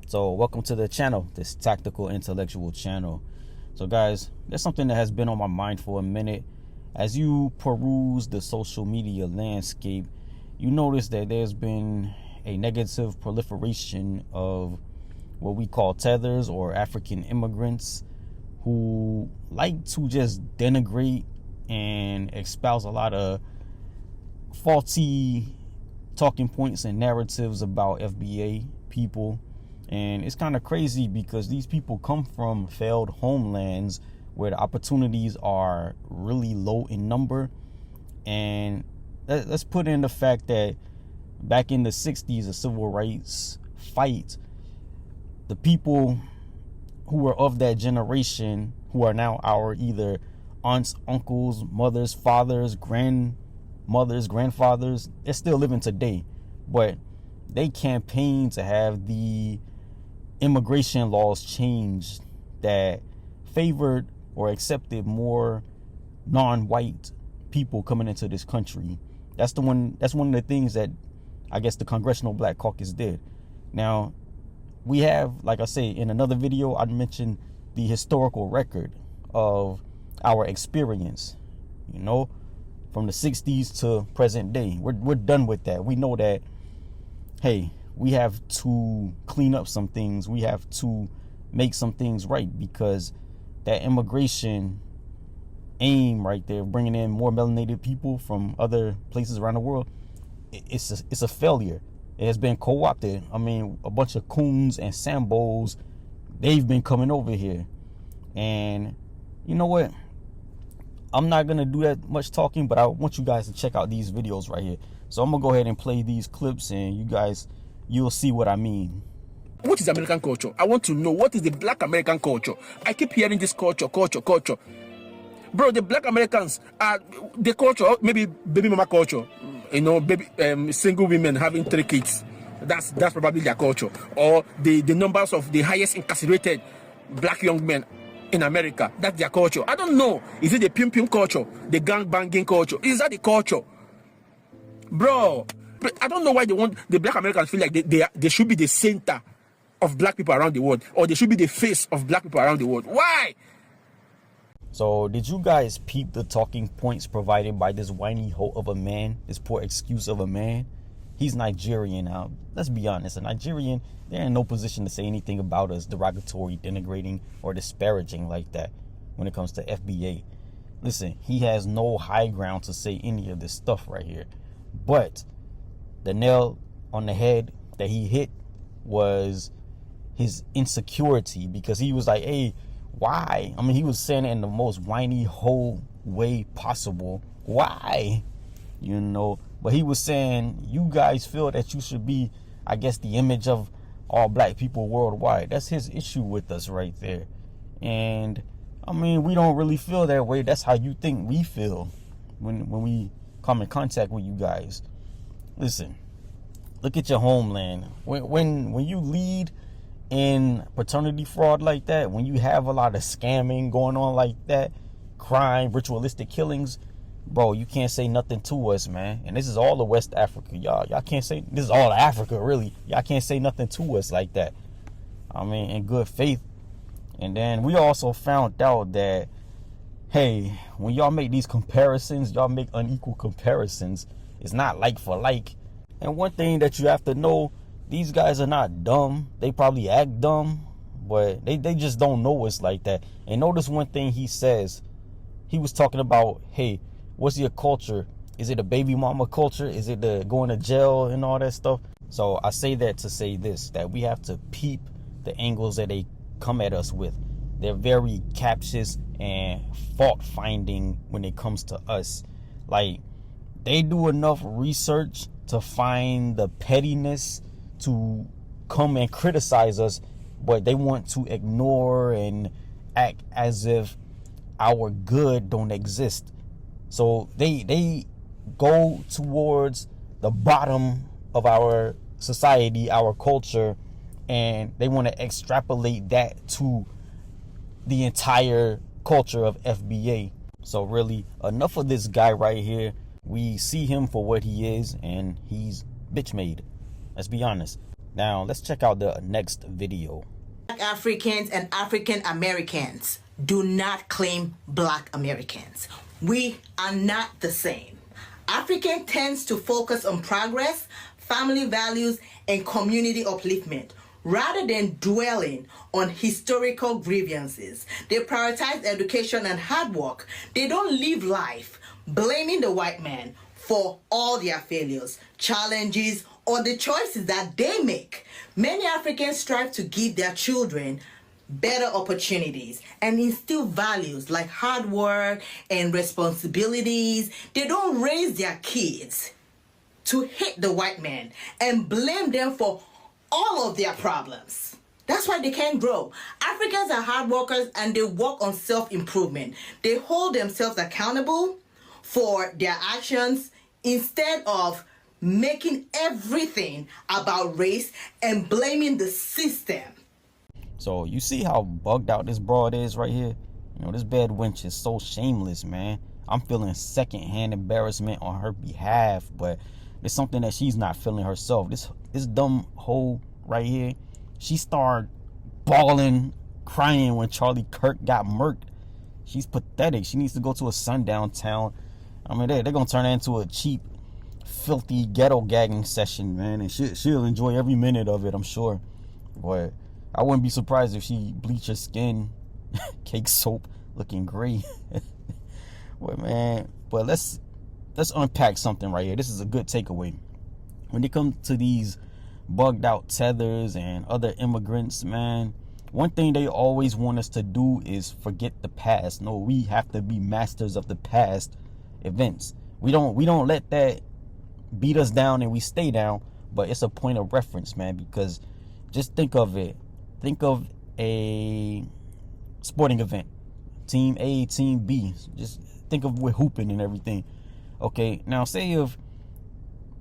So welcome to the channel, this tactical intellectual channel. So guys, there's something that has been on my mind for a minute. As you peruse the social media landscape, you notice that there's been a negative proliferation of what we call tethers, or African immigrants, who like to just denigrate and espouse a lot of faulty talking points and narratives about FBA people. And it's kind of crazy because these people come from failed homelands where the opportunities are really low in number. And let's put in the fact that back in the 60s, the civil rights fight, the people who were of that generation, who are now our either aunts, uncles, mothers, fathers, grandmothers, grandfathers, they're still living today. But they campaigned to have the immigration laws changed that favored or accepted more non-white people coming into this country. That's one of the things that I guess the Congressional Black Caucus did. Now, we have, like I say, in another video, I mentioned the historical record of our experience, from the 60s to present day. We're done with that. We know that, hey, we have to clean up some things. We have to make some things right, because that immigration aim right there, bringing in more melanated people from other places around the world, it's a failure. It has been co-opted. I mean, a bunch of coons and sambos, they've been coming over here. And you know what? I'm not going to do that much talking, but I want you guys to check out these videos right here. So I'm going to go ahead and play these clips, and you'll see what I mean. What is American culture? I want to know, what is the Black American culture? I keep hearing this culture. Bro, the Black Americans are the culture, maybe baby mama culture. Baby, single women having 3 kids. That's probably their culture. Or the numbers of the highest incarcerated black young men in America. That's their culture. I don't know. Is it the pim culture? The gang banging culture? Is that the culture? Bro, I don't know why they want the Black Americans feel like they should be the center of black people around the world, or they should be the face of black people around the world. Why? So did you guys peep the talking points provided by this whiny hoe of a man, this poor excuse of a man? He's Nigerian now. Let's be honest, a Nigerian, they're in no position to say anything about us derogatory, denigrating, or disparaging like that when it comes to FBA. Listen, he has no high ground to say any of this stuff right here. But the nail on the head that he hit was his insecurity, because he was like, hey, why? I mean, he was saying it in the most whiny hoe way possible. Why? But he was saying, you guys feel that you should be, I guess, the image of all black people worldwide. That's his issue with us right there. And I mean, we don't really feel that way. That's how you think we feel when we come in contact with you guys. Listen, look at your homeland. When you lead in paternity fraud like that, when you have a lot of scamming going on like that, crime, ritualistic killings, bro, you can't say nothing to us, man. And this is all of West Africa, y'all can't say, this is all of Africa, really. Y'all can't say nothing to us like that. I mean, in good faith. And then we also found out that, hey, when y'all make these comparisons, y'all make unequal comparisons. It's not like for like. And one thing that you have to know, these guys are not dumb. They probably act dumb, but they just don't know us like that. And notice one thing he says. He was talking about, hey, what's your culture? Is it a baby mama culture? Is it the going to jail and all that stuff? So I say that to say this, that we have to peep the angles that they come at us with. They're very captious and fault finding when it comes to us. Like, they do enough research to find the pettiness to come and criticize us, but they want to ignore and act as if our good don't exist. So they go towards the bottom of our society, our culture, and they want to extrapolate that to the entire culture of FBA. So really, enough of this guy right here. We see him for what he is, and he's bitch made. Let's be honest. Now, let's check out the next video. Black Africans and African Americans do not claim Black Americans. We are not the same. African tends to focus on progress, family values, and community upliftment, rather than dwelling on historical grievances. They prioritize education and hard work. They don't live life blaming the white man for all their failures, challenges, or the choices that they make. Many Africans strive to give their children better opportunities and instill values like hard work and responsibilities. They don't raise their kids to hate the white man and blame them for all of their problems. That's why they can't grow. Africans are hard workers and they work on self-improvement. They hold themselves accountable for their actions instead of making everything about race and blaming the system. So you see how bugged out this broad is right here? You know, this bad wench is so shameless, man. I'm feeling secondhand embarrassment on her behalf, but it's something that she's not feeling herself. This dumb hoe right here, she started bawling, crying when Charlie Kirk got murked. She's pathetic. She needs to go to a sundown town. I mean, they're gonna turn that into a cheap, filthy ghetto gagging session, man, and she'll enjoy every minute of it, I'm sure. But I wouldn't be surprised if she bleached her skin, cake soap, looking gray. But let's unpack something right here. This is a good takeaway. When it comes to these bugged out Tethers and other immigrants, man, one thing they always want us to do is forget the past. No, we have to be masters of the past events. We don't let that beat us down and we stay down, but it's a point of reference, man, because just think of it. Think of a sporting event. Team A, Team B. Just think of with hooping and everything. Okay, now say if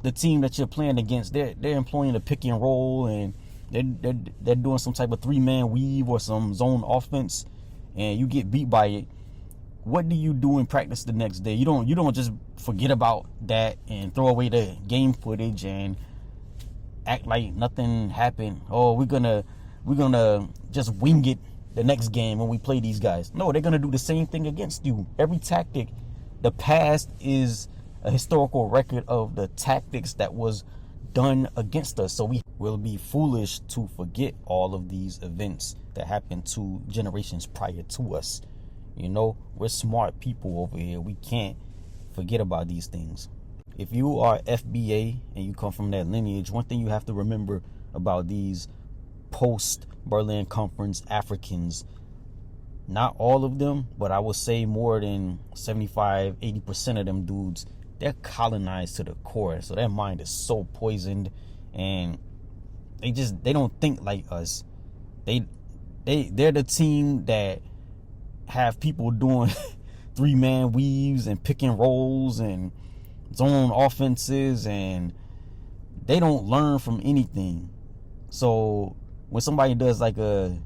the team that you're playing against, they're employing a pick and roll and they're doing some type of 3-man weave or some zone offense, and you get beat by it. What do you do in practice the next day? You don't just forget about that and throw away the game footage and act like nothing happened. Oh, we're gonna just wing it the next game when we play these guys. No, they're gonna do the same thing against you. Every tactic, the past is a historical record of the tactics that was done against us. So we will be foolish to forget all of these events that happened to generations prior to us. You know, we're smart people over here. We can't forget about these things. If you are FBA and you come from that lineage, one thing you have to remember about these post-Berlin Conference Africans, not all of them, but I would say more than 75-80% of them dudes, they're colonized to the core. So their mind is so poisoned and they don't think like us. They're the team that have people doing 3-man weaves and pick and rolls and zone offenses, and they don't learn from anything. So when somebody does like a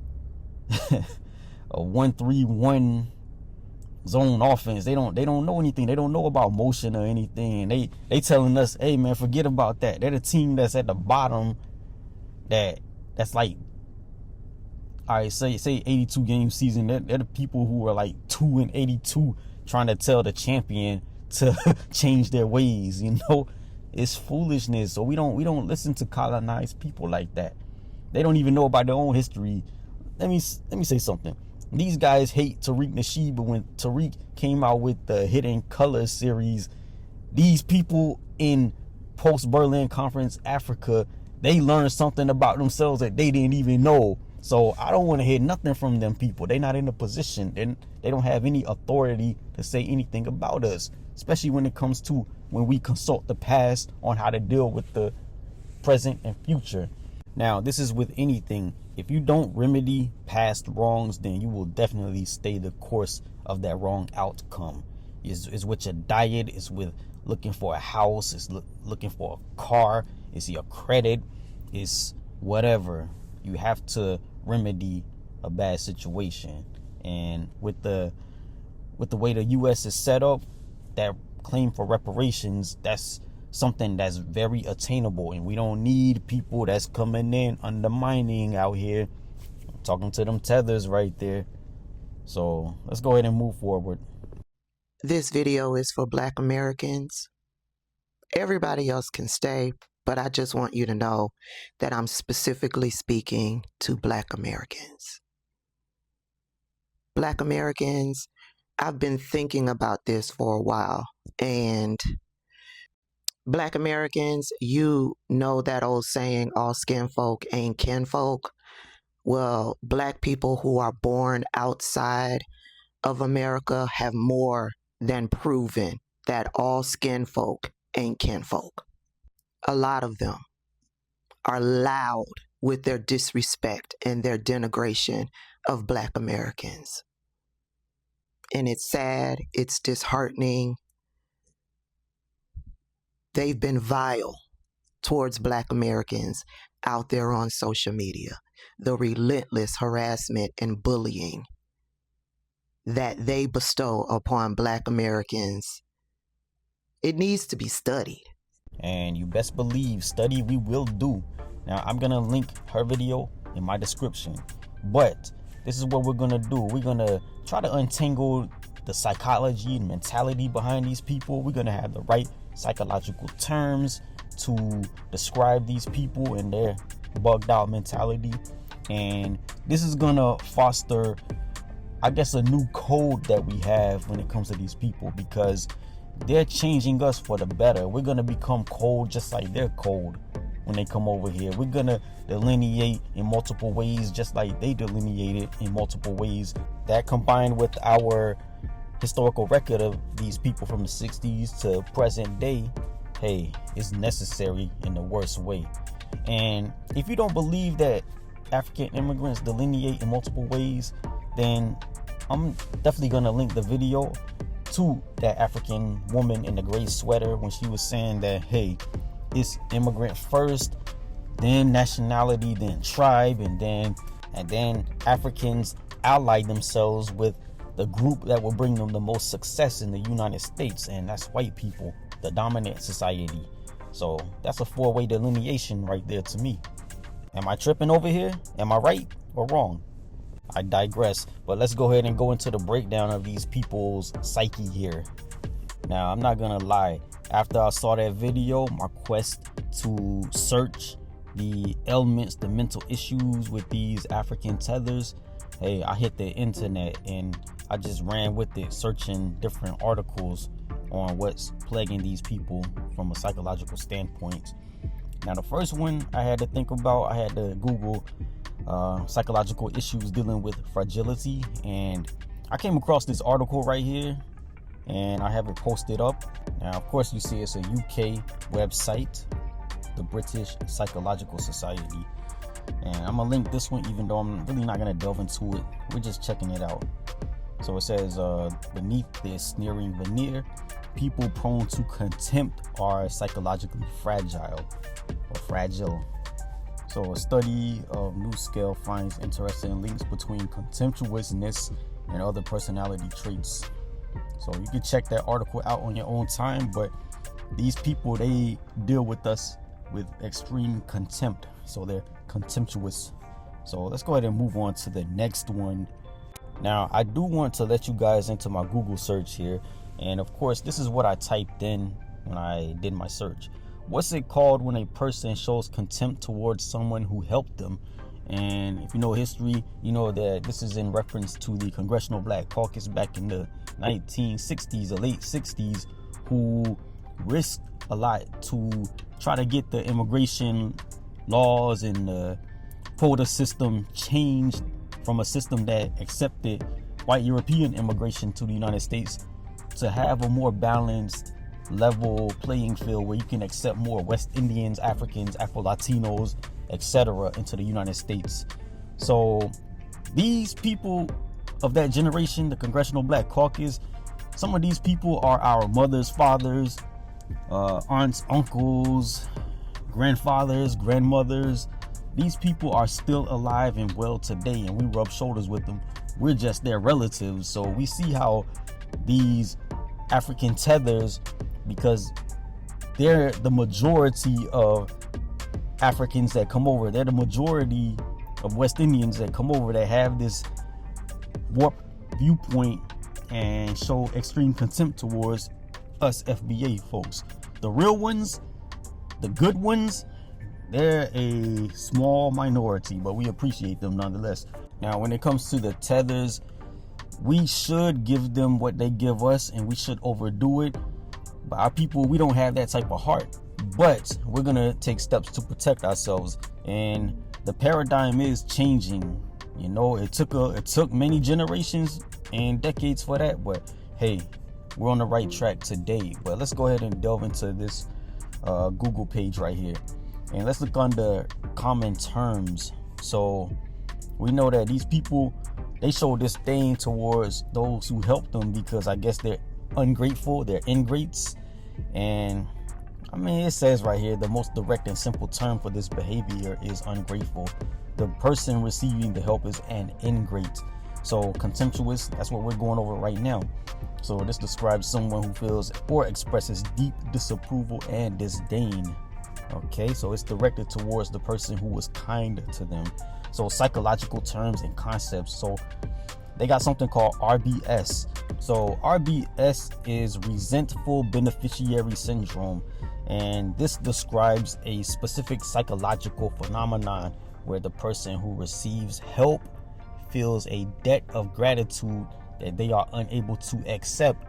1-3-1 zone offense, they don't know anything. They don't know about motion or anything. They telling us, hey man, forget about that. They're the team that's at the bottom that's like, all right, say 82 game season. They're the people who are like 2-82 trying to tell the champion to change their ways. You know, it's foolishness. So we don't listen to colonized people like that. They don't even know about their own history. Let me say something. These guys hate Tariq Nasheed, but when Tariq came out with the Hidden Colors series, these people in post-Berlin Conference Africa, they learned something about themselves that they didn't even know. So I don't want to hear nothing from them people. They're not in a position. They don't have any authority to say anything about us, especially when it comes to when we consult the past on how to deal with the present and future. Now, this is with anything. If you don't remedy past wrongs, then you will definitely stay the course of that wrong outcome. It's with your diet. It's with looking for a house. It's looking for a car. It's your credit. It's whatever. You have to remedy a bad situation. And with the way the U.S. is set up, that claim for reparations, that's something that's very attainable, and we don't need people that's coming in undermining out here. I'm talking to them tethers right there. So let's go ahead and move forward. This video is for Black Americans. Everybody else can stay, but I just want you to know that I'm specifically speaking to Black Americans. Black Americans, I've been thinking about this for a while, and Black Americans, you know that old saying, all skin folk ain't kinfolk. Well, Black people who are born outside of America have more than proven that all skin folk ain't kinfolk. A lot of them are loud with their disrespect and their denigration of Black Americans. And it's sad, it's disheartening. They've been vile towards Black Americans out there on social media. The relentless harassment and bullying that they bestow upon Black Americans, it needs to be studied. And you best believe study we will do. Now, I'm going to link her video in my description. But this is what we're going to do. We're going to try to untangle the psychology and mentality behind these people. We're going to have the right psychological terms to describe these people and their bugged out mentality. And this is going to foster, I guess, a new code that we have when it comes to these people, because they're changing us for the better. We're going to become cold just like they're cold when they come over here. We're going to delineate in multiple ways just like they delineated in multiple ways. That combined with our historical record of these people from the 60s to present day, hey, it's necessary in the worst way. And if you don't believe that African immigrants delineate in multiple ways, then I'm definitely going to link the video to that African woman in the gray sweater when she was saying that, hey, it's immigrant first, then nationality, then tribe, and then Africans ally themselves with the group that will bring them the most success in the United States, and that's white people, the dominant society. So that's a four-way delineation right there to me. Am I tripping over here? Am I right or wrong? I digress, but let's go ahead and go into the breakdown of these people's psyche here. Now, I'm not gonna lie. After I saw that video, my quest to search the ailments, the mental issues with these African tethers, hey, I hit the internet and I just ran with it, searching different articles on what's plaguing these people from a psychological standpoint. Now, the first one I had to think about, I had to Google psychological issues dealing with fragility, and I came across this article right here, and I have it posted up. Now, of course, you see it's a UK website, the British Psychological Society, and I'm gonna link this one, even though I'm really not gonna delve into it. We're just checking it out. So it says, beneath this sneering veneer, people prone to contempt are psychologically fragile or fragile. So a study of New Scale finds interesting links between contemptuousness and other personality traits. So you can check that article out on your own time, but these people, they deal with us with extreme contempt. So they're contemptuous. So let's go ahead and move on to the next one. Now, I do want to let you guys into my Google search here. And of course, this is what I typed in when I did my search. What's it called when a person shows contempt towards someone who helped them? And if you know history, you know that this is in reference to the Congressional Black Caucus back in the 1960s or late 60s, who risked a lot to try to get the immigration laws and the quota system changed from a system that accepted white European immigration to the United States to have a more balanced, level playing field where you can accept more West Indians, Africans, Afro-Latinos, etc. into the United States. So these people of that generation, the Congressional Black Caucus, some of these people are our mothers, fathers, aunts, uncles, grandfathers, grandmothers. These people are still alive and well today, and we rub shoulders with them. We're just their relatives. So we see how these African tethers, because they're the majority of Africans that come over. They're the majority of West Indians that come over that have this warped viewpoint and show extreme contempt towards us FBA folks. The real ones, the good ones, they're a small minority, but we appreciate them nonetheless. Now, when it comes to the Tethers, we should give them what they give us, and we should overdo it. But our people, we don't have that type of heart. But we're gonna take steps to protect ourselves, and the paradigm is changing. You know, it took many generations and decades for that, but hey, we're on the right track today. But let's go ahead and delve into this Google page right here, and let's look under common terms. So we know that these people, they show disdain towards those who help them because I guess they're ungrateful, they're ingrates. And I mean, it says right here, the most direct and simple term for this behavior is ungrateful. The person receiving the help is an ingrate. So contemptuous, that's what we're going over right now. So this describes someone who feels or expresses deep disapproval and disdain. Okay, so it's directed towards the person who was kind to them. So psychological terms and concepts. So they got something called RBS. So RBS is resentful beneficiary syndrome, and this describes a specific psychological phenomenon where the person who receives help feels a debt of gratitude that they are unable to accept.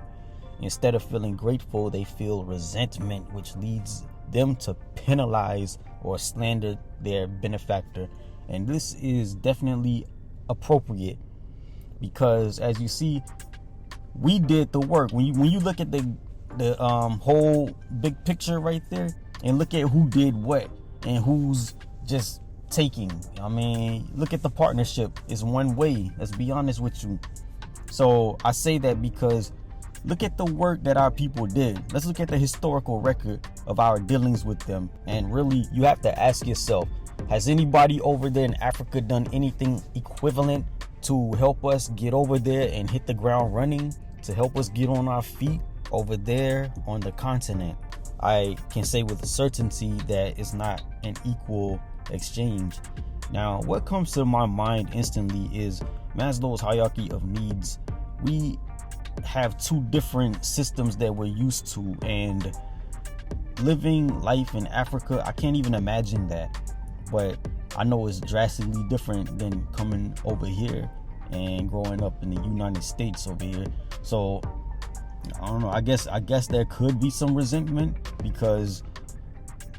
Instead of feeling grateful, they feel resentment, which leads them to penalize or slander their benefactor. And this is definitely appropriate because, as you see, we did the work. When you look at the whole big picture right there, and look at who did what and who's just taking. I mean, look at the partnership. It's one way. Let's be honest with you. So I say that because look at the work that our people did. Let's look at the historical record of our dealings with them. And really, you have to ask yourself, has anybody over there in Africa done anything equivalent to help us get over there and hit the ground running, to help us get on our feet over there on the continent? I can say with certainty that it's not an equal exchange. Now, what comes to my mind instantly is Maslow's hierarchy of needs. We have two different systems that we're used to, and living life in Africa, I can't even imagine that. But I know it's drastically different than coming over here and growing up in the United States over here. So I don't know, I guess there could be some resentment because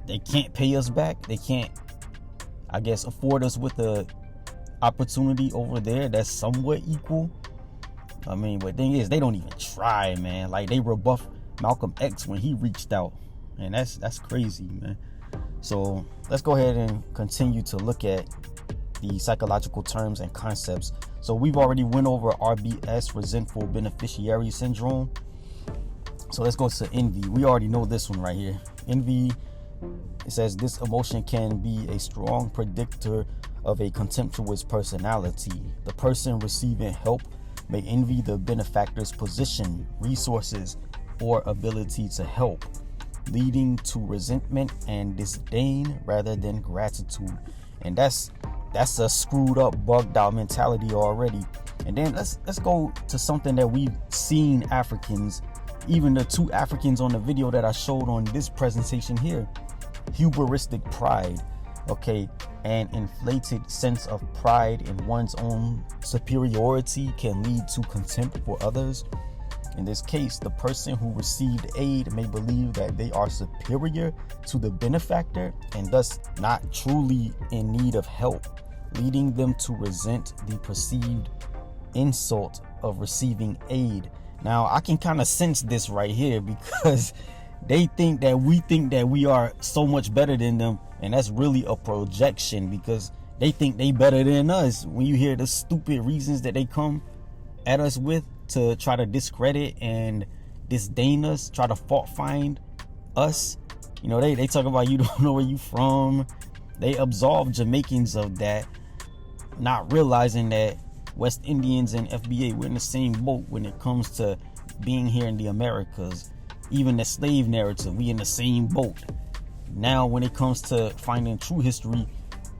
they can't pay us back. They can't, I guess, afford us with the opportunity over there that's somewhat equal. I mean, but the thing is, they don't even try, man. Like, they rebuffed Malcolm X when he reached out, and that's crazy, man. So let's go ahead and continue to look at the psychological terms and concepts. So we've already went over RBS, resentful beneficiary syndrome. So let's go to envy. We already know this one right here. Envy, it says this emotion can be a strong predictor of a contemptuous personality. The person receiving help may envy the benefactor's position, resources, or ability to help, leading to resentment and disdain rather than gratitude. And that's a screwed up, bugged out mentality already. And then let's go to something that we've seen Africans, even the two Africans on the video that I showed on this presentation here. Hubristic pride, okay, an inflated sense of pride in one's own superiority can lead to contempt for others. In this case, the person who received aid may believe that they are superior to the benefactor and thus not truly in need of help, leading them to resent the perceived insult of receiving aid. Now, I can kind of sense this right here because they think that we are so much better than them, and that's really a projection because they think they better than us. When you hear the stupid reasons that they come at us with to try to discredit and disdain us, try to fault find us, you know, they talk about you don't know where you from. They absolve Jamaicans of that, not realizing that West Indians and FBA, we're in the same boat when it comes to being here in the Americas. even the slave narrative, we in the same boat. Now when it comes to finding true history,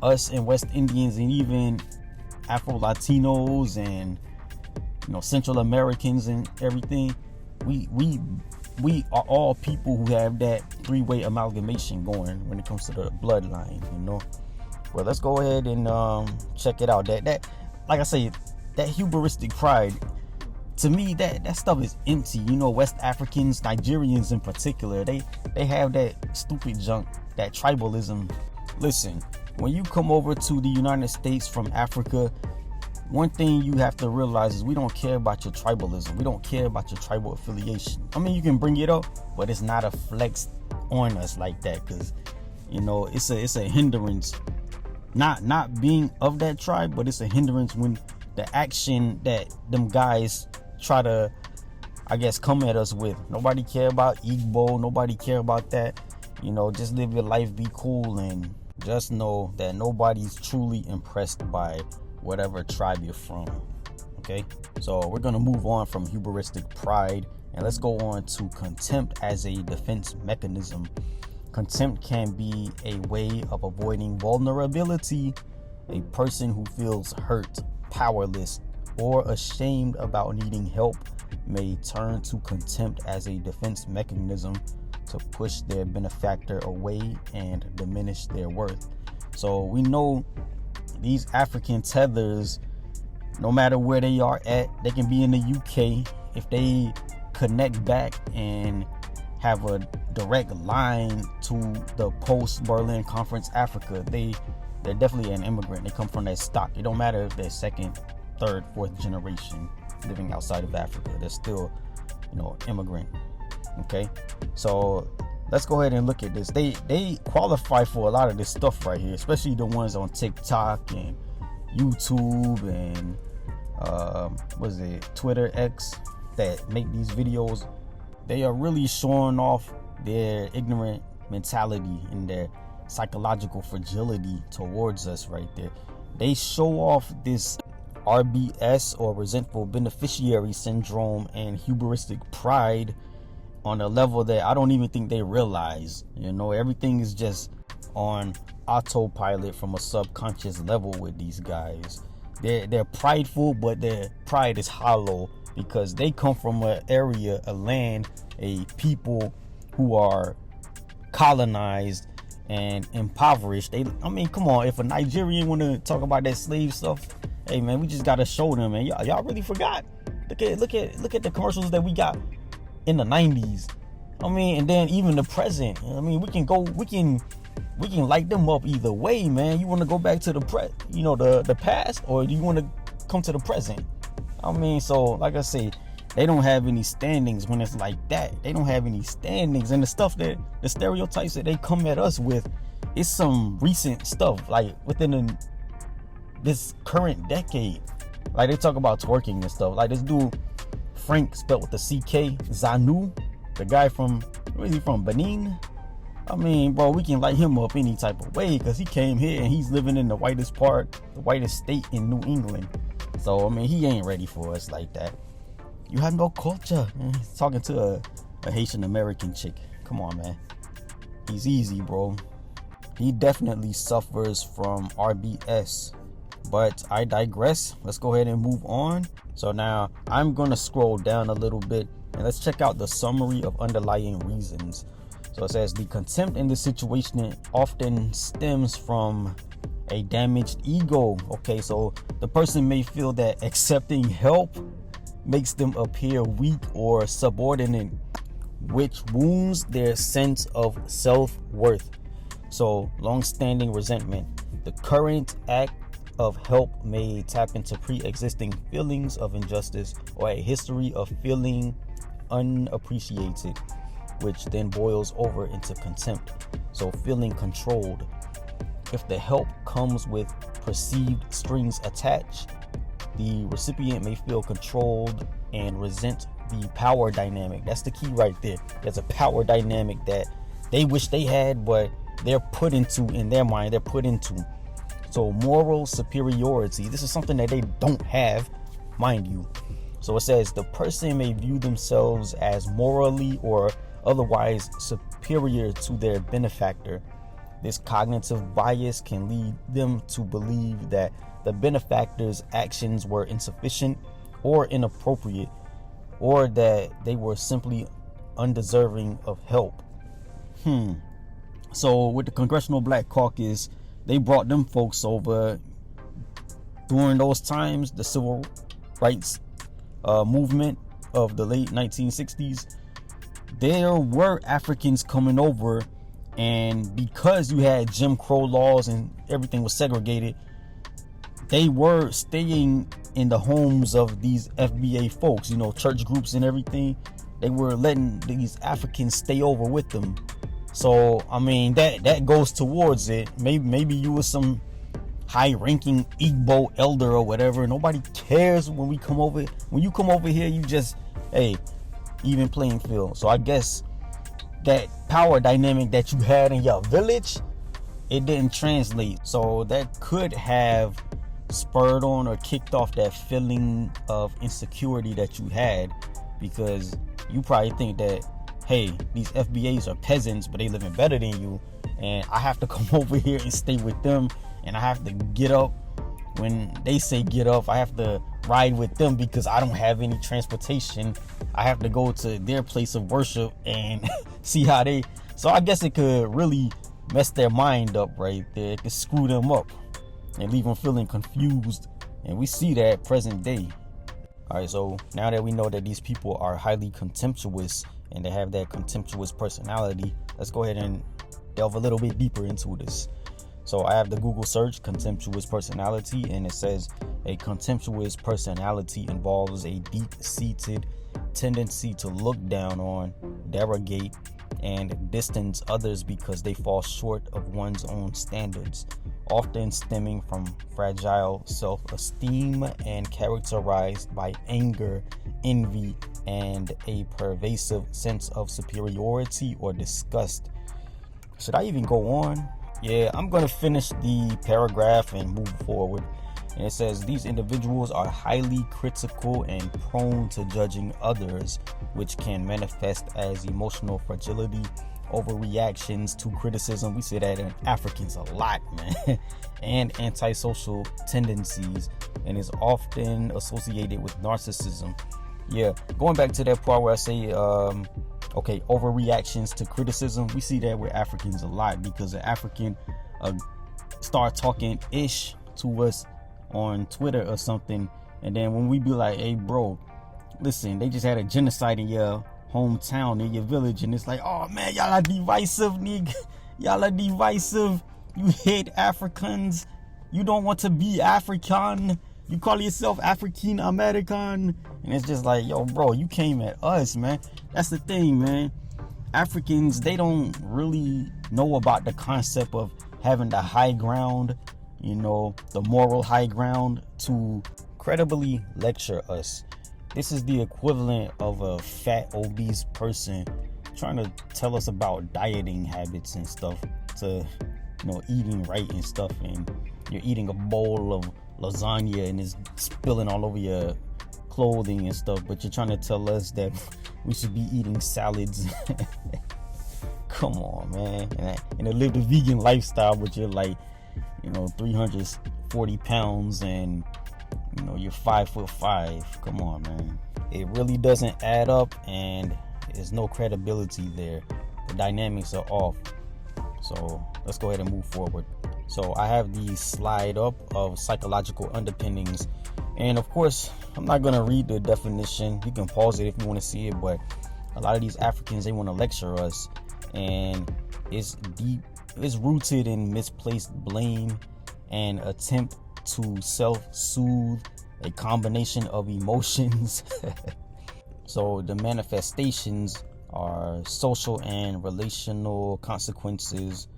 us and West Indians and even Afro Latinos and Central Americans and everything, we are all people who have that three-way amalgamation going when it comes to the bloodline, Well, let's go ahead and check it out. That like I say, that hubristic pride, to me, that stuff is empty. West Africans, Nigerians in particular, they have that stupid junk, that tribalism. Listen, when you come over to the United States from Africa, one thing you have to realize is we don't care about your tribalism. We don't care about your tribal affiliation. I mean, you can bring it up, but it's not a flex on us like that, because it's a hindrance. Not being of that tribe, but it's a hindrance when the action that them guys try to, I guess, come at us with. Nobody care about Igbo. Nobody care about that. Just live your life, be cool, and just know that nobody's truly impressed by whatever tribe you're from. Okay, so we're gonna move on from hubristic pride and let's go on to contempt as a defense mechanism. Contempt can be a way of avoiding vulnerability. A person who feels hurt, powerless, or ashamed about needing help may turn to contempt as a defense mechanism to push their benefactor away and diminish their worth. So we know these African tethers, no matter where they are at, they can be in the UK. If they connect back and have a direct line to the post-Berlin Conference Africa, they're definitely an immigrant. They come from that stock. It don't matter if they're second, third, fourth generation living outside of Africa. They're still, immigrant. Okay, so let's go ahead and look at this. They qualify for a lot of this stuff right here, especially the ones on TikTok and YouTube and Twitter X that make these videos. They are really showing off their ignorant mentality and their psychological fragility towards us right there. They show off this RBS, or resentful beneficiary syndrome, and hubristic pride on a level that I don't even think they realize. Everything is just on autopilot from a subconscious level with these guys. They're prideful, but their pride is hollow because they come from an area, a land, a people who are colonized and impoverished. Come on, if a Nigerian want to talk about that slave stuff, hey man, we just gotta show them, man. Y'all really forgot. Look at the commercials that we got in the 90s. And then even the present. We can light them up either way, man. You want to go back to the past, or do you want to come to the present? So like I say, they don't have any standings when it's like that. They don't have any standings, and the stereotypes that they come at us with is some recent stuff, like within this current decade. Like they talk about twerking and stuff. Like this dude Frank, spelled with the CK, Zanu, the guy from, where is he from, Benin? Bro, we can light him up any type of way because he came here and he's living in the whitest state in New England. So he ain't ready for us like that. You have no culture. He's talking to a Haitian American chick. Come on, man. He's easy, bro. He definitely suffers from RBS. But I digress. Let's go ahead and move on. So now I'm going to scroll down a little bit and let's check out the summary of underlying reasons. So it says the contempt in this situation often stems from a damaged ego. Okay, so the person may feel that accepting help makes them appear weak or subordinate, which wounds their sense of self-worth. So long-standing resentment. The current act of help may tap into pre-existing feelings of injustice or a history of feeling unappreciated, which then boils over into contempt. So feeling controlled. If the help comes with perceived strings attached, the recipient may feel controlled and resent the power dynamic. That's the key right there. There's a power dynamic that they wish they had, but they're put into, in their mind, they're put into. So moral superiority, this is something that they don't have, mind you. So it says the person may view themselves as morally or otherwise superior to their benefactor. This cognitive bias can lead them to believe that the benefactor's actions were insufficient or inappropriate, or that they were simply undeserving of help. So with the Congressional Black Caucus, they brought them folks over during those times, the civil rights movement of the late 1960s. There were Africans coming over, and because you had Jim Crow laws and everything was segregated, they were staying in the homes of these FBA folks, church groups and everything. They were letting these Africans stay over with them. So I mean, that goes towards it. Maybe you were some high-ranking Igbo elder or whatever. Nobody cares when you come over here. You just, hey, even playing field. So I guess that power dynamic that you had in your village, it didn't translate. So that could have spurred on or kicked off that feeling of insecurity that you had, because you probably think that, hey, these FBAs are peasants, but they living better than you, and I have to come over here and stay with them, and I have to get up when they say get up. I have to ride with them because I don't have any transportation. I have to go to their place of worship and see how they. So I guess it could really mess their mind up right there. It could screw them up and leave them feeling confused, and we see that present day. All right, so now that we know that these people are highly contemptuous and they have that contemptuous personality, let's go ahead and delve a little bit deeper into this. So I have the Google search contemptuous personality, and it says a contemptuous personality involves a deep-seated tendency to look down on, derogate, and distance others because they fall short of one's own standards, often stemming from fragile self-esteem and characterized by anger, envy, and a pervasive sense of superiority or disgust. Should I even go on? Yeah, I'm going to finish the paragraph and move forward. And it says these individuals are highly critical and prone to judging others, which can manifest as emotional fragility, overreactions to criticism. We see that in Africans a lot, man. And antisocial tendencies, and is often associated with narcissism. Yeah, going back to that part where I say overreactions to criticism, we see that with Africans a lot, because an African start talking ish to us on Twitter or something, and then when we be like, hey bro, listen, they just had a genocide in your hometown, in your village, and it's like, oh man, y'all are divisive, nigga. Y'all are divisive. You hate Africans. You don't want to be African. You call yourself African American. And it's just like, yo bro, you came at us, man. That's the thing, man. Africans, they don't really know about the concept of having the high ground, the moral high ground, to credibly lecture us. This is the equivalent of a fat, obese person trying to tell us about dieting habits and stuff, to eating right and stuff, and you're eating a bowl of lasagna and it's spilling all over your clothing and stuff, but you're trying to tell us that we should be eating salads. Come on, man. And to live the vegan lifestyle, but you're like 340 pounds and you're 5'5". Come on, man. It really doesn't add up, and there's no credibility there. The dynamics are off. So let's go ahead and move forward. So I have the slide up of psychological underpinnings, and of course I'm not going to read the definition. You can pause it if you want to see it, but a lot of these Africans, they want to lecture us, and it's deep. It's rooted in misplaced blame and attempt to self-soothe a combination of emotions. So the manifestations are social and relational consequences.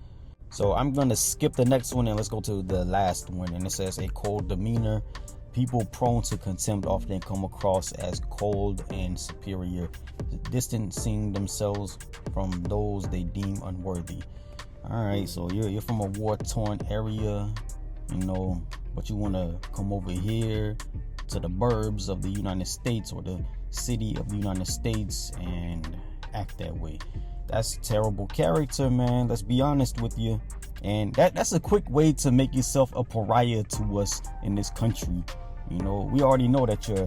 So I'm going to skip the next one and let's go to the last one. And it says a cold demeanor. People prone to contempt often come across as cold and superior, distancing themselves from those they deem unworthy. All right, so you're from a war-torn area, but you want to come over here to the burbs of the United States or the city of the United States and act that way. That's terrible character, man. Let's be honest with you. And that's a quick way to make yourself a pariah to us in this country. You know, we already know that you're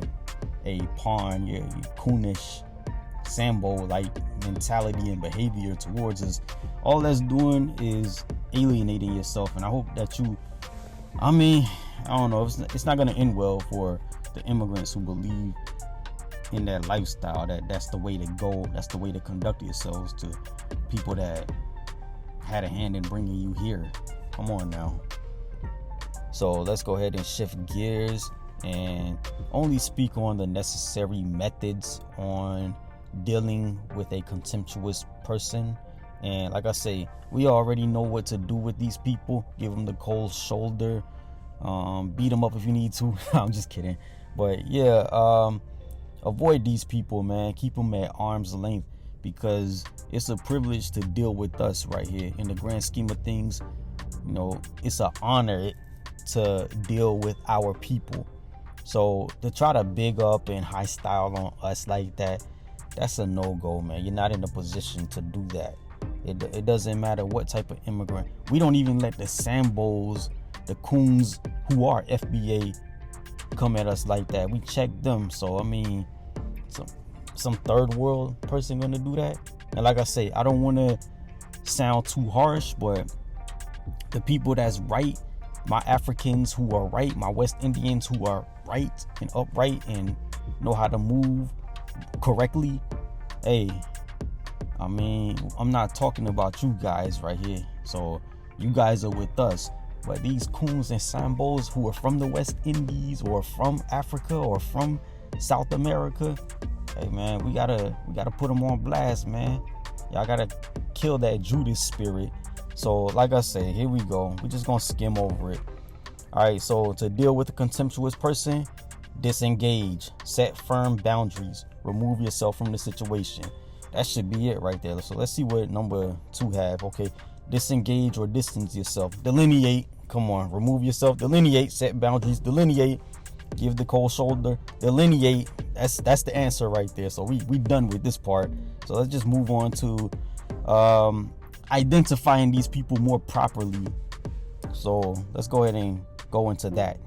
a pawn, you're coonish, Sambo-like mentality and behavior towards us. All that's doing is alienating yourself. And I hope that I don't know, it's not going to end well for the immigrants who believe in that lifestyle, that's the way to go, that's the way to conduct yourselves, to people that had a hand in bringing you here. Come on now. So let's go ahead and shift gears and only speak on the necessary methods on dealing with a contemptuous person. And like I say, we already know what to do with these people. Give them the cold shoulder, beat them up if you need to. I'm just kidding. But yeah, avoid these people, man. Keep them at arm's length, because it's a privilege to deal with us right here. In the grand scheme of things, you know, it's an honor to deal with our people. So to try to big up and high style on us like that, that's a no-go, man. You're not in a position to do that. It doesn't matter what type of immigrant. We don't even let the Sambos, the coons who are FBA, come at us like that. We check them. So I mean, some third world person gonna do that? And like I say, I don't want to sound too harsh, but the people that's right, my Africans who are right, my West Indians who are right and upright and know how to move correctly, hey, I mean, I'm not talking about you guys right here. So you guys are with us. But these coons and Sambos who are from the West Indies or from Africa or from South America, hey man, we gotta put them on blast, man. Y'all gotta kill that Judas spirit. So like I say, here we go. We're just gonna skim over it. All right, so to deal with a contemptuous person, disengage, set firm boundaries, remove yourself from the situation. That should be it right there. So let's see what number 2 have. Okay, disengage or distance yourself. Delineate. Come on, remove yourself. Delineate, set boundaries. Delineate, give the cold shoulder. Delineate. That's the answer right there. So we done with this part. So let's just move on to identifying these people more properly. So let's go ahead and go into that.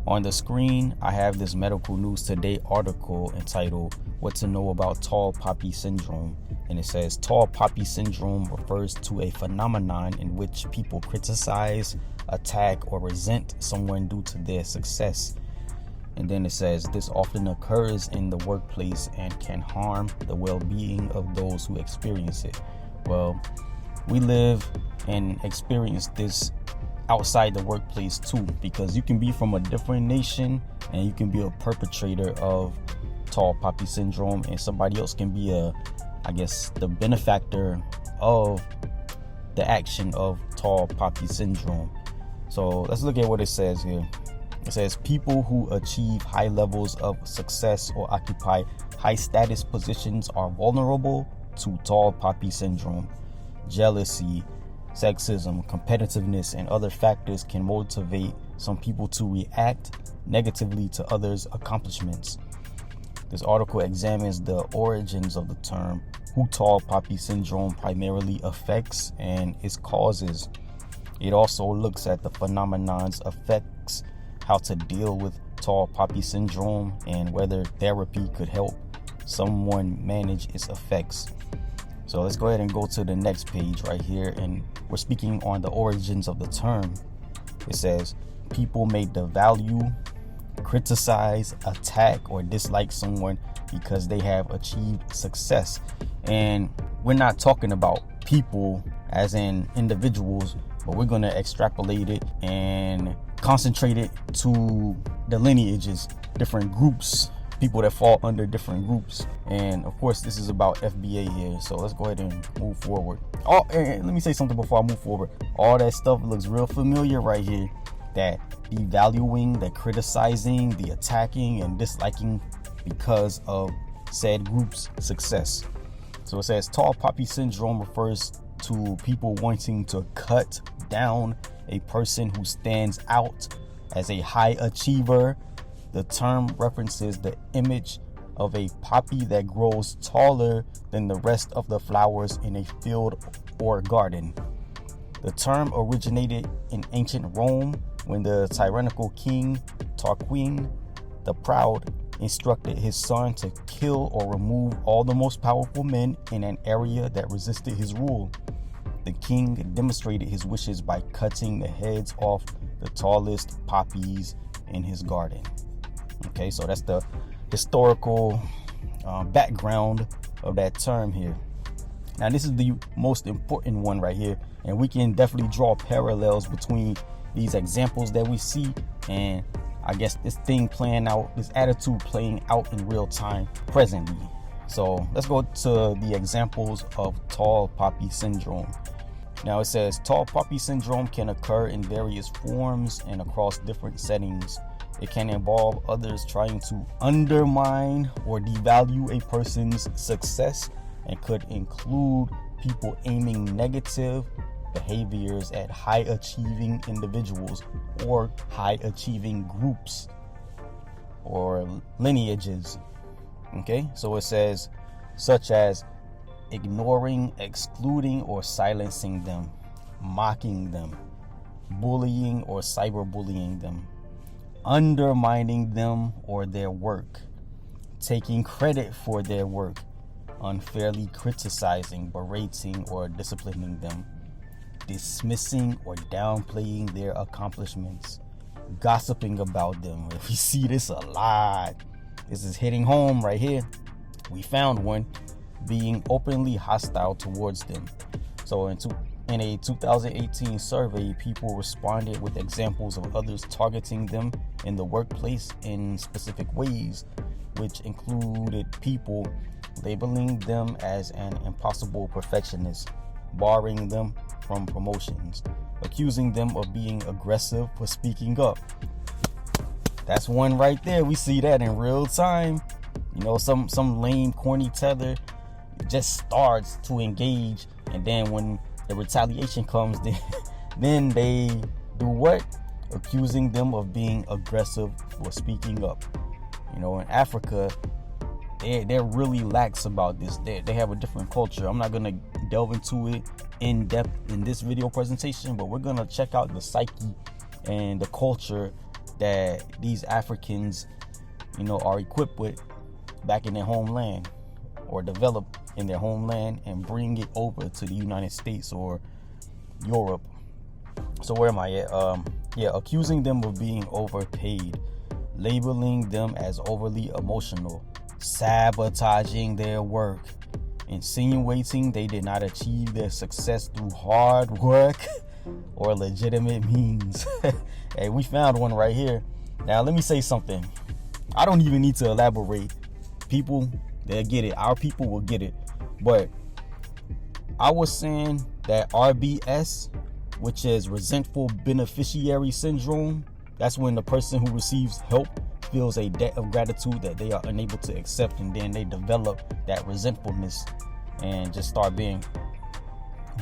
On the screen, I have this Medical News Today article entitled "What to Know About Tall Poppy Syndrome." And it says, tall poppy syndrome refers to a phenomenon in which people criticize, attack, or resent someone due to their success. And then it says, this often occurs in the workplace and can harm the well-being of those who experience it. Well, we live and experience this outside the workplace too, because you can be from a different nation and you can be a perpetrator of tall poppy syndrome, and somebody else can be the benefactor of the action of tall poppy syndrome. So let's look at what it says here. It says people who achieve high levels of success or occupy high status positions are vulnerable to tall poppy syndrome. Jealousy, sexism, competitiveness, and other factors can motivate some people to react negatively to others' accomplishments. This article examines the origins of the term, who tall poppy syndrome primarily affects, and its causes. It also looks at the phenomenon's effects, how to deal with tall poppy syndrome, and whether therapy could help someone manage its effects. So let's go ahead and go to the next page right here, and we're speaking on the origins of the term. It says people may devalue, criticize, attack, or dislike someone because they have achieved success. And we're not talking about people as in individuals, but we're going to extrapolate it and concentrate it to the lineages, different groups, people that fall under different groups. And of course, this is about FBA here, so let's go ahead and move forward. Oh, and let me say something before I move forward. All that stuff looks real familiar right here. That devaluing, the criticizing, the attacking, and disliking because of said group's success. So it says tall poppy syndrome refers to people wanting to cut down a person who stands out as a high achiever. The term references the image of a poppy that grows taller than the rest of the flowers in a field or garden. The term originated in ancient Rome when the tyrannical king Tarquin the Proud instructed his son to kill or remove all the most powerful men in an area that resisted his rule. The king demonstrated his wishes by cutting the heads off the tallest poppies in his garden. Okay, so that's the historical background of that term here. Now, this is the most important one right here, and we can definitely draw parallels between these examples that we see and I guess this thing playing out, this attitude playing out in real time presently. So let's go to the examples of tall poppy syndrome. Now it says tall poppy syndrome can occur in various forms and across different settings. It can involve others trying to undermine or devalue a person's success and could include people aiming negative behaviors at high achieving individuals or high achieving groups or lineages. Okay, so it says such as ignoring, excluding, or silencing them, mocking them, bullying or cyberbullying them, undermining them or their work, taking credit for their work, unfairly criticizing, berating, or disciplining them, dismissing or downplaying their accomplishments, gossiping about them. We see this a lot. This is hitting home right here. We found one. Being openly hostile towards them. So in a 2018 survey, people responded with examples of others targeting them in the workplace in specific ways, which included people labeling them as an impossible perfectionist, barring them from promotions, accusing them of being aggressive for speaking up. That's one right there. We see that in real time. You know, some lame, corny tether just starts to engage, and then when the retaliation comes, then they do what? Accusing them of being aggressive for speaking up. You know, in Africa, they're really lax about this. They have a different culture. I'm not gonna delve into it in depth in this video presentation, but we're gonna check out the psyche and the culture that these Africans, you know, are equipped with back in their homeland, or develop in their homeland and bring it over to the United States or Europe. So where am I at? Accusing them of being overpaid, labeling them as overly emotional, sabotaging their work, insinuating they did not achieve their success through hard work or legitimate means. Hey, we found one right here. Now let me say something. I don't even need to elaborate. People, they'll get it. Our people will get it. But I was saying that RBS, which is resentful beneficiary syndrome, that's when the person who receives help feels a debt of gratitude that they are unable to accept, and then they develop that resentfulness and just start being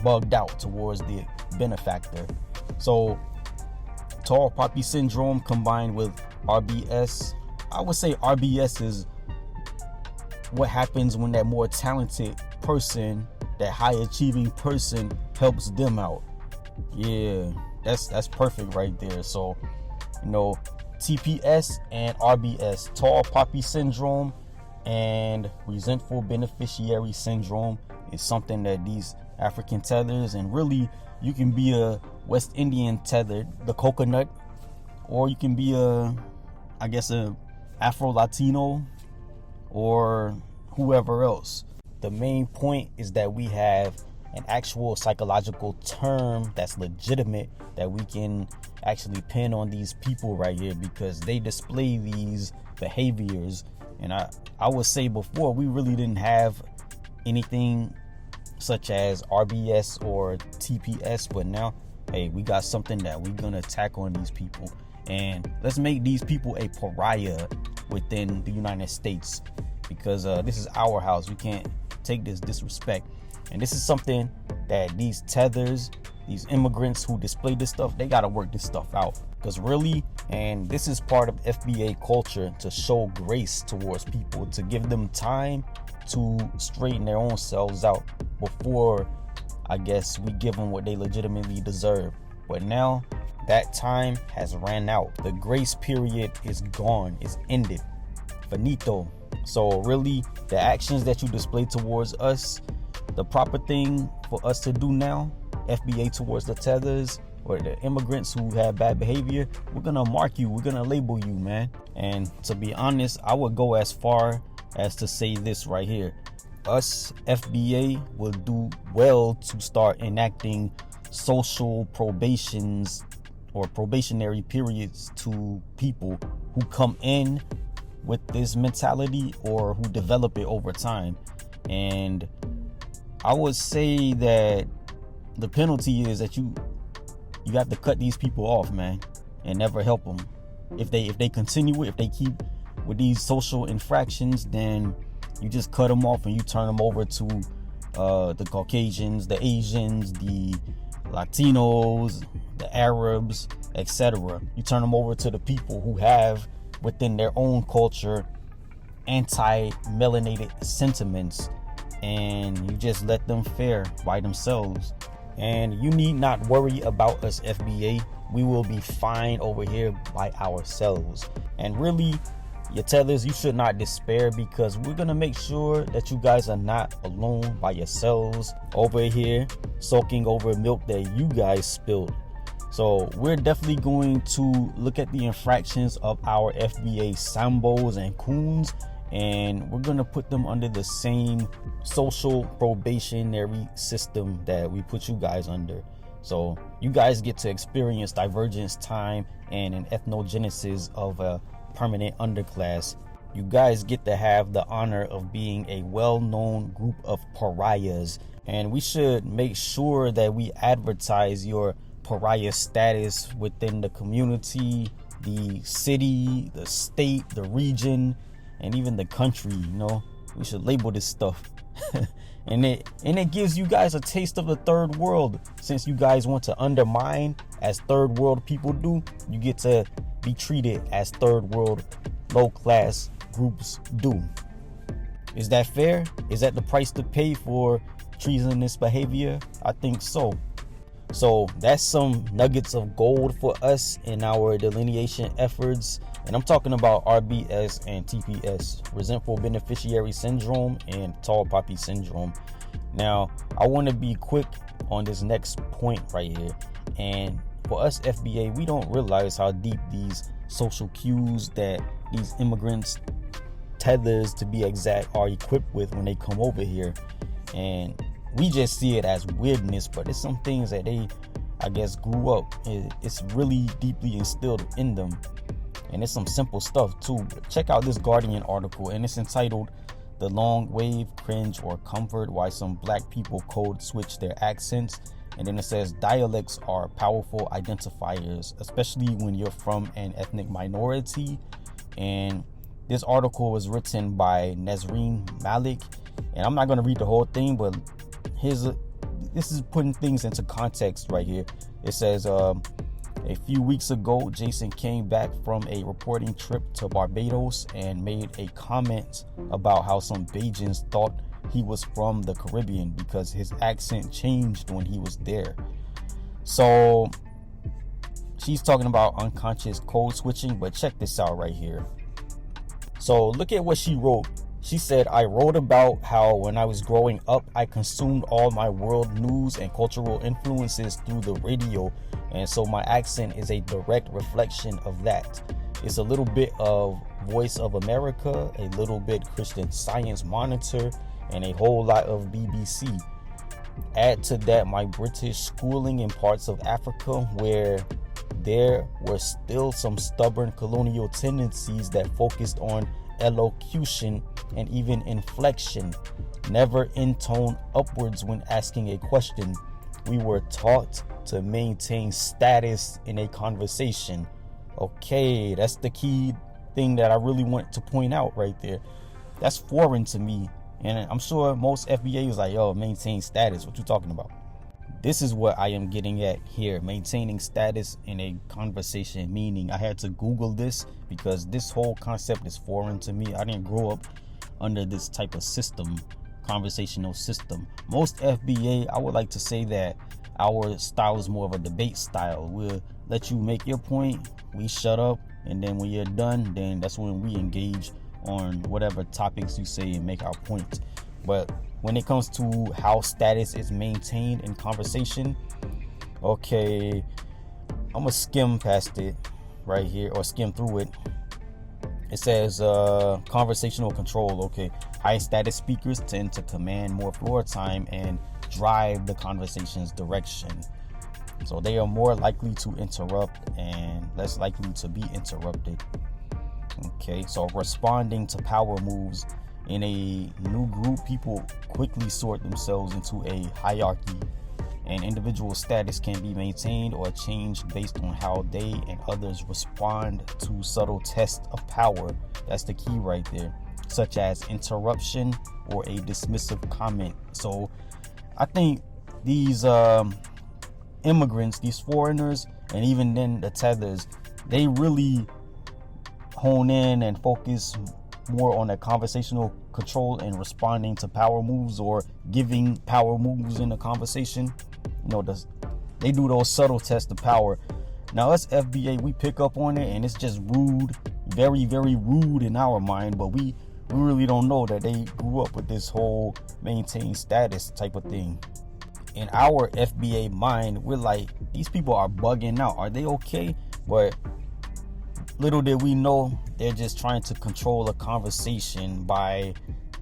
bugged out towards the benefactor. So tall poppy syndrome combined with RBS, I would say RBS is what happens when that more talented person, that high achieving person, helps them out. Yeah, that's perfect right there. So, you know, TPS and RBS, tall poppy syndrome and resentful beneficiary syndrome, is something that these African tethers, and really you can be a West Indian tether, the coconut, or you can be a Afro Latino or whoever else. The main point is that we have an actual psychological term that's legitimate that we can actually pin on these people right here, because they display these behaviors. And I would say before, we really didn't have anything such as RBS or TPS, but now, hey, we got something that we're gonna attack on these people, and let's make these people a pariah within the United States, because this is our house. We can't take this disrespect. And this is something that these tethers, these immigrants who display this stuff, they got to work this stuff out, because really And this is part of FBA culture, to show grace towards people, to give them time to straighten their own selves out before, I guess, we give them what they legitimately deserve. But now that time has ran out. The grace period is gone. It's ended. Finito. So really, the actions that you display towards us, the proper thing for us to do now, FBA towards the Tethers or the immigrants who have bad behavior, we're gonna mark you, we're gonna label you, man. And to be honest, I would go as far as to say this right here: us FBA will do well to start enacting social probations or probationary periods to people who come in with this mentality or who develop it over time. And I would say that the penalty is that you have to cut these people off, man, and never help them. If they continue it, if they keep with these social infractions, then you just cut them off and you turn them over to the Caucasians, the Asians, the Latinos, the Arabs, etc. You turn them over to the people who have within their own culture anti-melanated sentiments, and you just let them fare by themselves. And you need not worry about us, FBA. We will be fine over here by ourselves. And really, your Tethers, you should not despair, because we're gonna make sure that you guys are not alone by yourselves over here soaking over milk that you guys spilled. So we're definitely going to look at the infractions of our FBA Sambos and Coons, and we're gonna put them under the same social probationary system that we put you guys under. So you guys get to experience divergence time and an ethnogenesis of a permanent underclass. You guys get to have the honor of being a well-known group of pariahs, and we should make sure that we advertise your pariah status within the community, the city, the state, the region, and even the country. You know, we should label this stuff. and it gives you guys a taste of the third world. Since you guys want to undermine as third world people do, you get to be treated as third world low class groups do. Is that fair? Is that the price to pay for treasonous behavior? I think so. So that's some nuggets of gold for us in our delineation efforts. And I'm talking about RBS and TPS, resentful beneficiary syndrome and tall poppy syndrome. Now, I want to be quick on this next point right here. And for us FBA, we don't realize how deep these social cues that these immigrants, Tethers to be exact, are equipped with when they come over here. And we just see it as weirdness, but it's some things that they, I guess, grew up. It's really deeply instilled in them. And it's some simple stuff too. Check out this Guardian article, and it's entitled "The Long Wave, Cringe or Comfort, Why Some Black People Code Switch Their Accents." And then it says dialects are powerful identifiers, especially when you're from an ethnic minority. And this article was written by Nazreen Malik, and I'm not going to read the whole thing, but this is putting things into context right here. It says a few weeks ago, Jason came back from a reporting trip to Barbados and made a comment about how some Bajans thought he was from the Caribbean because his accent changed when he was there. So she's talking about unconscious code switching, but check this out right here. So look at what she wrote. She said, "I wrote about how when I was growing up, I consumed all my world news and cultural influences through the radio. And so my accent is a direct reflection of that. It's a little bit of Voice of America, a little bit Christian Science Monitor, and a whole lot of BBC. Add to that my British schooling in parts of Africa where there were still some stubborn colonial tendencies that focused on elocution and even inflection, never intone upwards when asking a question. We were taught to maintain status in a conversation." Okay, that's the key thing that I really want to point out right there. That's foreign to me, and I'm sure most FBA was like, "Yo, maintain status, what you talking about?" This is what I am getting at here. Maintaining status in a conversation, meaning I had to Google this because this whole concept is foreign to me. I didn't grow up under this type of system, conversational system. Most FBA, I would like to say that our style is more of a debate style. We'll let you make your point, we shut up, and then when you're done, then that's when we engage on whatever topics you say and make our point. But when it comes to how status is maintained in conversation, okay, I'm gonna skim past it right here, or skim through it. It says conversational control. Okay, high status speakers tend to command more floor time and drive the conversation's direction. So they are more likely to interrupt and less likely to be interrupted. Okay, so responding to power moves. In a new group, people quickly sort themselves into a hierarchy, and individual status can be maintained or changed based on how they and others respond to subtle tests of power. That's the key right there, such as interruption or a dismissive comment. So I think these immigrants, these foreigners, and even then the Tethers, they really hone in and focus more on that conversational control and responding to power moves or giving power moves in a conversation. You know, they do those subtle tests of power. Now us FBA, we pick up on it and it's just rude, very, very rude in our mind, but we really don't know that they grew up with this whole maintain status type of thing. In our FBA mind, we're like, these people are bugging out. Are they okay? But little did we know, they're just trying to control a conversation by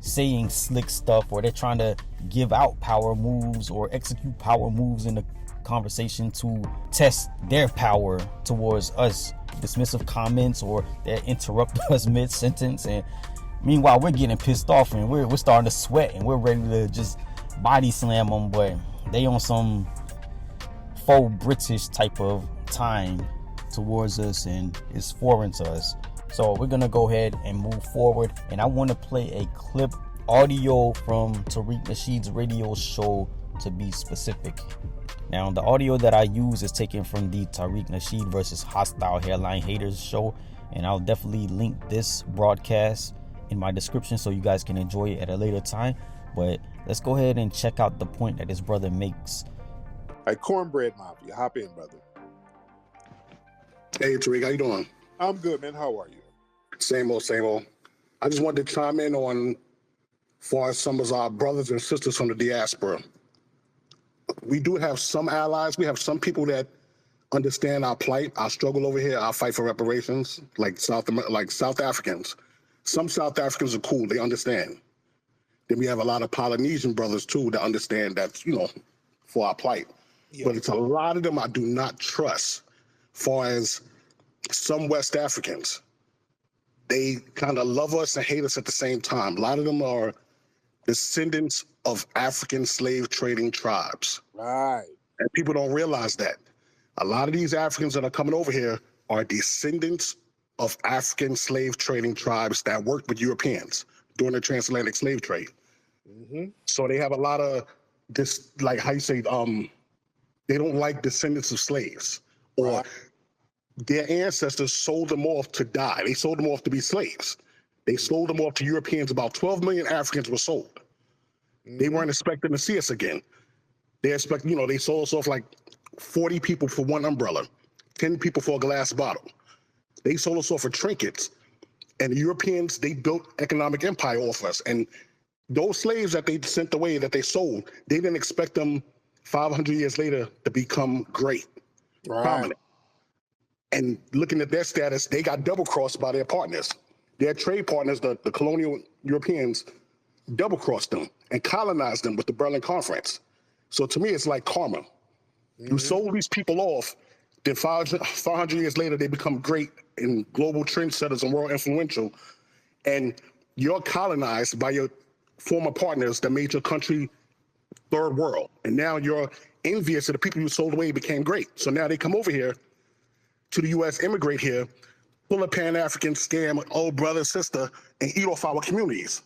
saying slick stuff, or they're trying to give out power moves or execute power moves in the conversation to test their power towards us. Dismissive comments, or they interrupt us mid-sentence, and meanwhile we're getting pissed off and we're starting to sweat and we're ready to just body slam them, but they on some faux British type of time towards us and it's foreign to us. So we're gonna go ahead and move forward, and I want to play a clip audio from Tariq Nasheed's radio show, to be specific. Now the audio that I use is taken from the Tariq Nasheed versus Hostile Hairline Haters show, and I'll definitely link this broadcast in my description so you guys can enjoy it at a later time. But let's go ahead and check out the point that his brother makes. Hey, Cornbread Mafia, hop in, brother. Hey, Tariq, how you doing? I'm good, man. How are you? Same old, same old. I just wanted to chime in on, far as some of our brothers and sisters from the diaspora. We do have some allies. We have some people that understand our plight, our struggle over here, our fight for reparations, like South Africans. Some South Africans are cool. They understand. Then we have a lot of Polynesian brothers, too, that understand that, you know, for our plight. Yeah. But it's a lot of them I do not trust. Far as some West Africans, they kind of love us and hate us at the same time. A lot of them are descendants of African slave trading tribes. Right. And people don't realize that. A lot of these Africans that are coming over here are descendants of African slave trading tribes that worked with Europeans during the transatlantic slave trade. Mm-hmm. So they have a lot of this, like how you say, they don't like descendants of slaves. Or their ancestors sold them off to die. They sold them off to be slaves. They sold them off to Europeans. About 12 million Africans were sold. They weren't expecting to see us again. They expect, you know, they sold us off like 40 people for one umbrella, 10 people for a glass bottle. They sold us off for trinkets. And the Europeans, they built economic empire off us. And those slaves that they sent away, that they sold, they didn't expect them 500 years later to become great. Prominent. And looking at their status, they got double-crossed by their partners. Their trade partners, the colonial Europeans, double-crossed them and colonized them with the Berlin Conference. So to me, it's like karma. You sold these people off, then 500 years later, they become great and global trendsetters and world influential. And you're colonized by your former partners that made your country third world. And now you're envious of the people you sold away became great. So now they come over here to the U.S., immigrate here, pull a Pan-African scam, old brother, sister, and eat off our communities.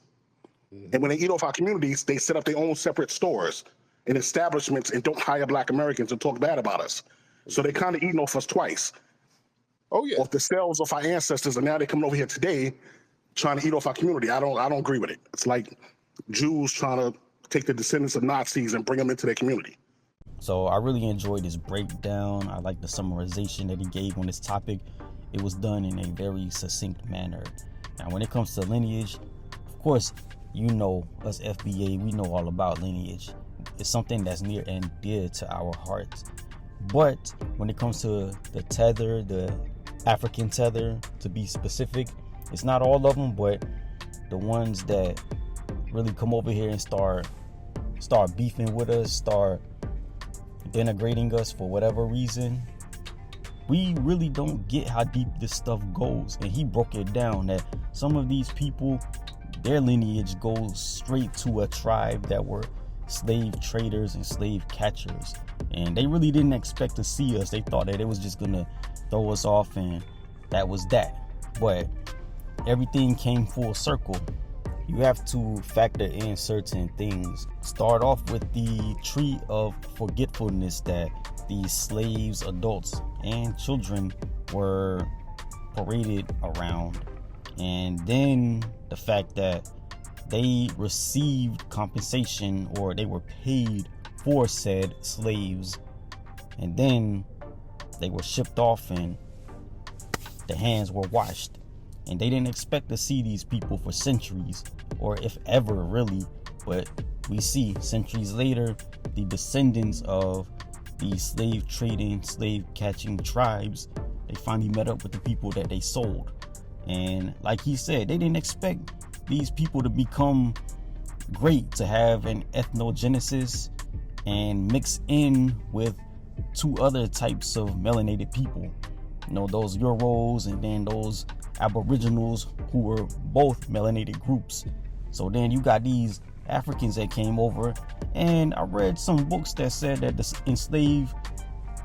And when they eat off our communities, they set up their own separate stores. in establishments and don't hire Black Americans and talk bad about us. So they kind of eating off us twice. Oh yeah. Off the sales of our ancestors, and now they're coming over here today trying to eat off our community. I don't agree with it. It's like Jews trying to take the descendants of Nazis and bring them into their community. So I really enjoyed his breakdown. I like the summarization that he gave on this topic. It was done in a very succinct manner. Now, when it comes to lineage, of course, you know, us FBA, we know all about lineage. It's something that's near and dear to our hearts. But when it comes to the tether, the African tether, to be specific, it's not all of them, but the ones that really come over here and start beefing with us, start denigrating us for whatever reason, we really don't get how deep this stuff goes. And he broke it down that some of these people, their lineage goes straight to a tribe that were slave traders and slave catchers, and they really didn't expect to see us. They thought that it was just gonna throw us off and that was that. But everything came full circle. You have to factor in certain things. Start off with the tree of forgetfulness that these slaves, adults, and children were paraded around. And then the fact that they received compensation, or they were paid for said slaves. And then they were shipped off and the hands were washed. And they didn't expect to see these people for centuries, or if ever really. But we see centuries later, the descendants of these slave trading, slave catching tribes, they finally met up with the people that they sold. And like he said, they didn't expect these people to become great, to have an ethnogenesis and mix in with two other types of melanated people. You know, those Euros and then those Aboriginals who were both melanated groups. So then you got these Africans that came over, and I read some books that said that the enslaved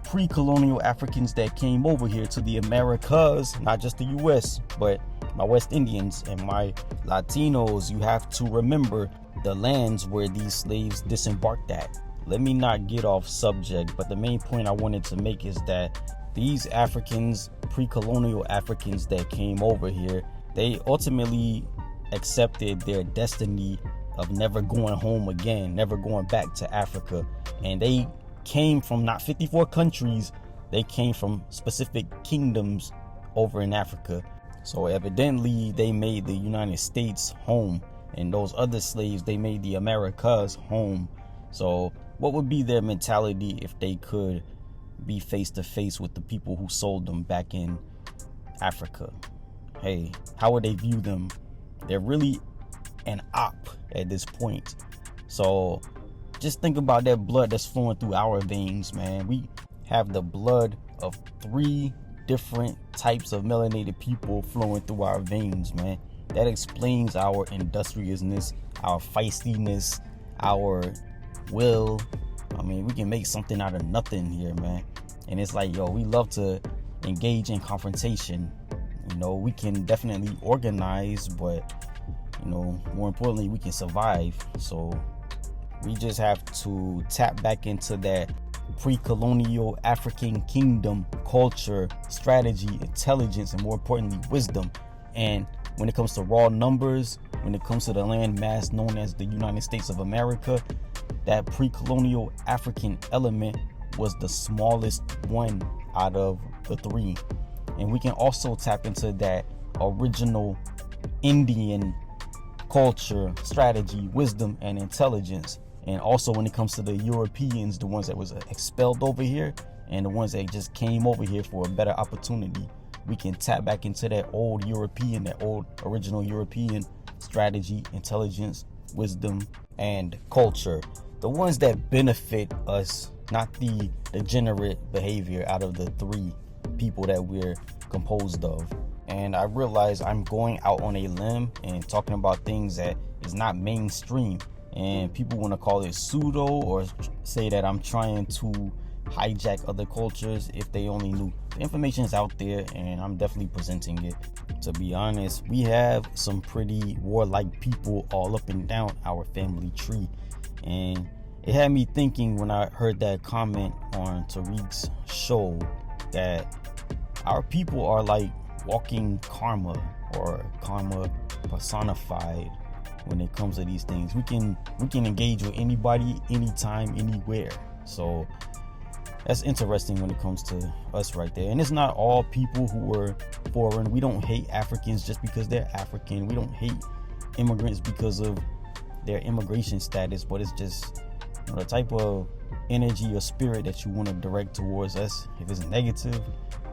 pre-colonial Africans that came over here to the Americas, not just the US, but my West Indians and my Latinos, you have to remember the lands where these slaves disembarked at. Let me not get off subject, but the main point I wanted to make is that these Africans, pre-colonial Africans that came over here, they ultimately accepted their destiny of never going home again, never going back to Africa. And they came from not 54 countries, they came from specific kingdoms over in Africa. So evidently they made the United States home, and those other slaves, they made the Americas home. So what would be their mentality if they could be face to face with the people who sold them back in Africa? Hey, how would they view them? They're really an op at this point. So just think about that blood that's flowing through our veins, man. We have the blood of 3 different types of melanated people flowing through our veins, man. That explains our industriousness, our feistiness, our will. I mean, we can make something out of nothing here, man. And it's like, yo, we love to engage in confrontation. You know, we can definitely organize, but, you know, more importantly, we can survive. So we just have to tap back into that pre-colonial African kingdom culture, strategy, intelligence, and more importantly, wisdom. And when it comes to raw numbers, when it comes to the land mass known as the United States of America, that pre-colonial African element was the smallest one out of the 3. And we can also tap into that original Indian culture, strategy, wisdom, and intelligence. And also when it comes to the Europeans, the ones that was expelled over here and the ones that just came over here for a better opportunity, we can tap back into that old European, that old original European strategy, intelligence, wisdom, and culture. The ones that benefit us, not the degenerate behavior out of the 3 people that we're composed of. And I realize I'm going out on a limb and talking about things that is not mainstream, and people want to call it pseudo or say that I'm trying to hijack other cultures. If they only knew. The information is out there and I'm definitely presenting it. To be honest, we have some pretty warlike people all up and down our family tree, and it had me thinking when I heard that comment on Tariq's show that our people are like walking karma, or karma personified when it comes to these things. We can engage with anybody, anytime, anywhere. So that's interesting when it comes to us right there. And it's not all people who are foreign. We don't hate Africans just because they're African. We don't hate immigrants because of their immigration status, but it's just, you know, the type of energy or spirit that you want to direct towards us. If it's negative,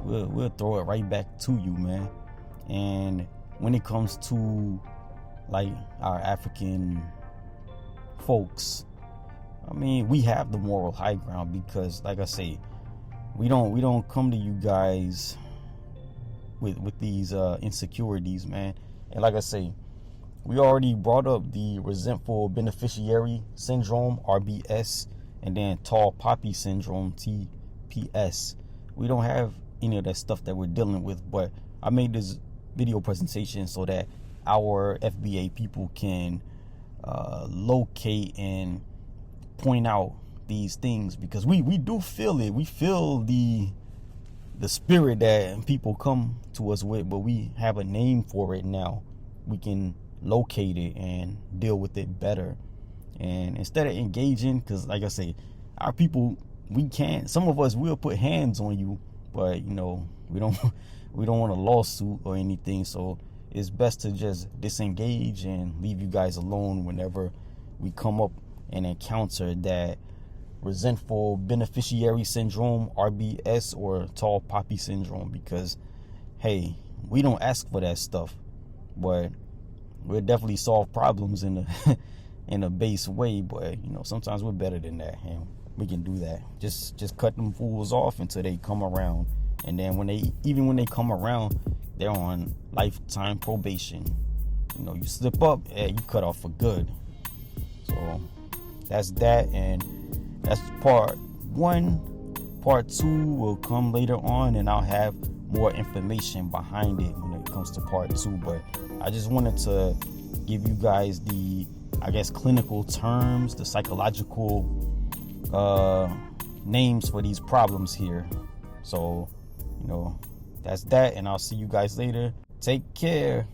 we'll throw it right back to you, man. And when it comes to like our African folks, I mean, we have the moral high ground because, like I say, we don't come to you guys with these insecurities, man. And like I say, we already brought up the resentful beneficiary syndrome, RBS, and then tall poppy syndrome, TPS. We don't have any of that stuff that we're dealing with, but I made this video presentation so that our FBA people can locate and point out these things, because we do feel it. We feel the spirit that people come to us with, but we have a name for it now. We can locate it and deal with it better. And instead of engaging, because like I say, our people, we can't, some of us will put hands on you, but you know, we don't want a lawsuit or anything. So it's best to just disengage and leave you guys alone whenever we come up and encounter that resentful beneficiary syndrome, RBS, or tall poppy syndrome, because hey, we don't ask for that stuff, but we'll definitely solve problems in a in a base way. But you know, sometimes we're better than that, and we can do that. Just cut them fools off until they come around, and then when they come around, they're on lifetime probation. You know, you slip up, you cut off for good. So that's that, and that's part 1. Part 2 will come later on, and I'll have more information behind it when it comes to part 2. But I just wanted to give you guys the, I guess, clinical terms, the psychological names for these problems here. So, you know, that's that, and I'll see you guys later. Take care.